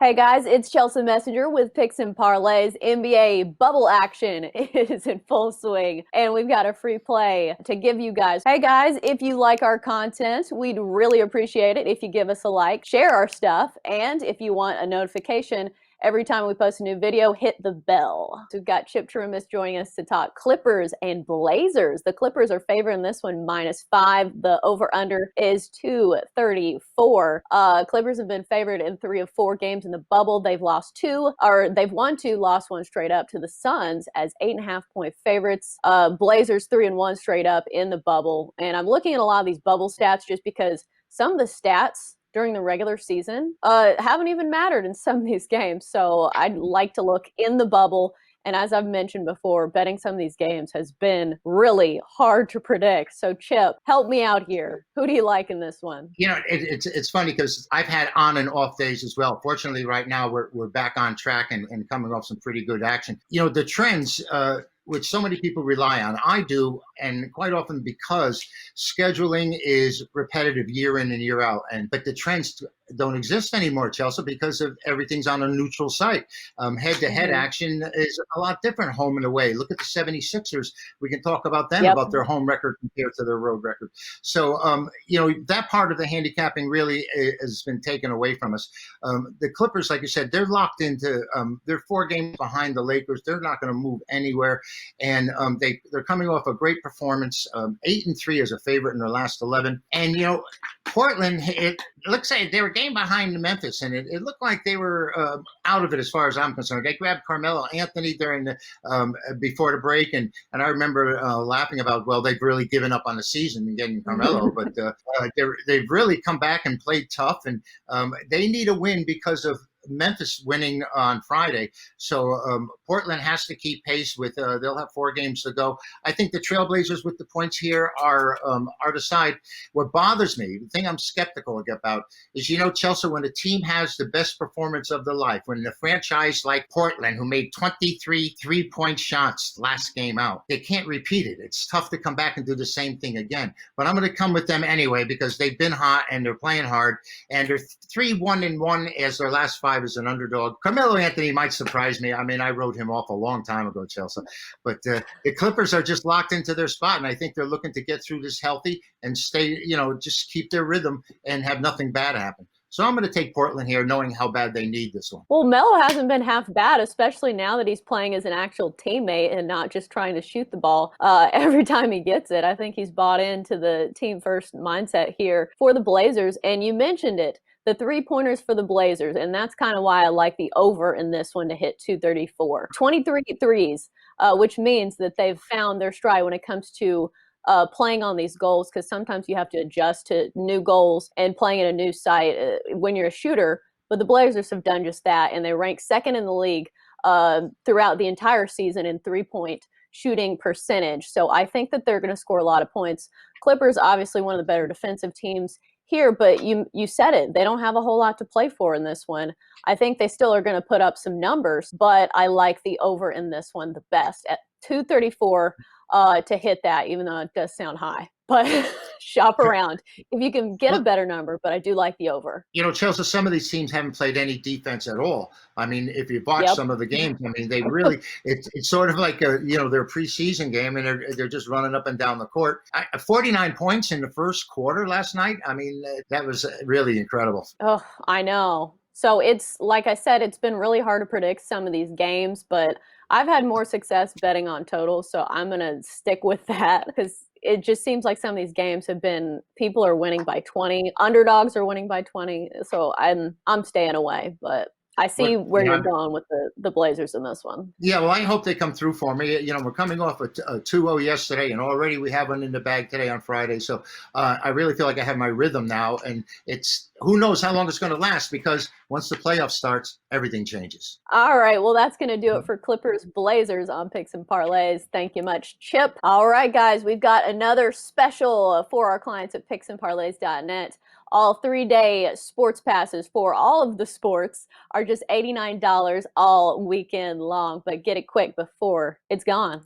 Hey guys, it's Chelsea Messenger with Picks and Parlays. NBA bubble action is in full swing, and we've got a free play to give you guys. Hey guys, if you like our content, we'd really appreciate it if you give us a like, share our stuff, and if you want a notification every time we post a new video, hit the bell. So we've got Chirimbes joining us to talk Clippers and Blazers. The Clippers are favored in this one, -5. The over-under is 234. Clippers have been favored in 3 of 4 games in the bubble. They've won 2, lost 1 straight up to the Suns as 8.5-point favorites. Blazers 3-1 straight up in the bubble. And I'm looking at a lot of these bubble stats just because some of the stats during the regular season haven't even mattered in some of these games. So I'd like to look in the bubble. And as I've mentioned before, betting some of these games has been really hard to predict. So Chip, help me out here. Who do you like in this one? It's funny because I've had on and off days as well. Fortunately, right now we're back on track and coming off some pretty good action. The trends which so many people rely on. I do, and quite often because scheduling is repetitive year in and year out. But the trends don't exist anymore, Chelsea, because of everything's on a neutral site. Head-to-head action is a lot different home and away. Look at the 76ers. We can talk about them, about their home record compared to their road record. So, that part of the handicapping really has been taken away from us. The Clippers, like you said, they're locked into, they're 4 games behind the Lakers. They're not going to move anywhere. And they're coming off a great performance, 8-3 as a favorite in their last 11. And, Portland, it looks like they were game behind Memphis, and it looked like they were out of it as far as I'm concerned. They grabbed Carmelo Anthony during the before the break, and I remember laughing about, well, they've really given up on the season and getting Carmelo, but they've really come back and played tough, and they need a win because of Memphis winning on Friday. So Portland has to keep pace with, they'll have 4 games to go. I think the Trailblazers with the points here are the side. What bothers me, the thing I'm skeptical about is, Chelsea, when a team has the best performance of their life, when the franchise like Portland, who made 23 3-point shots last game out, they can't repeat it. It's tough to come back and do the same thing again. But I'm going to come with them anyway because they've been hot and they're playing hard, and they're 3-1-1 as their last 5 as an underdog. Carmelo Anthony might surprise me. I mean, I wrote him off a long time ago, Chelsea. But the Clippers are just locked into their spot, and I think they're looking to get through this healthy and stay, just keep their rhythm and have nothing bad happen. So I'm going to take Portland here, knowing how bad they need this one. Well, Melo hasn't been half bad, especially now that he's playing as an actual teammate and not just trying to shoot the ball every time he gets it. I think he's bought into the team first mindset here for the Blazers. And you mentioned it, the 3-pointers for the Blazers, and that's kind of why I like the over in this one to hit 234. 23 threes, which means that they've found their stride when it comes to playing on these goals, because sometimes you have to adjust to new goals and playing at a new site when you're a shooter. But the Blazers have done just that, and they rank 2nd in the league throughout the entire season in 3-point shooting percentage. So I think that they're going to score a lot of points. Clippers, obviously one of the better defensive teams here, but you said it. They don't have a whole lot to play for in this one. I think they still are going to put up some numbers, but I like the over in this one the best at 234 to hit that, even though it does sound high. But shop around if you can get a better number, but I do like the over. Chelsea, some of these teams haven't played any defense at all. I mean, if you watch some of the games, I mean, they really, it's sort of like their preseason game, and they're just running up and down the court. 49 points in the first quarter last night. I mean, that was really incredible. Oh, I know. So it's, like I said, it's been really hard to predict some of these games, but I've had more success betting on totals, so I'm going to stick with that because it just seems like some of these games have been, people are winning by 20, underdogs are winning by 20, so I'm staying away, but I see where you're going with the Blazers in this one. Yeah, well, I hope they come through for me. We're coming off a 2-0 yesterday, and already we have one in the bag today on Friday. So I really feel like I have my rhythm now, and who knows how long it's going to last, because once the playoff starts, everything changes. All right, well, that's going to do it for Clippers Blazers on Picks and Parlays. Thank you much, Chip. All right, guys, we've got another special for our clients at picksandparlays.net. All 3-day sports passes for all of the sports are just $89 all weekend long, but get it quick before it's gone.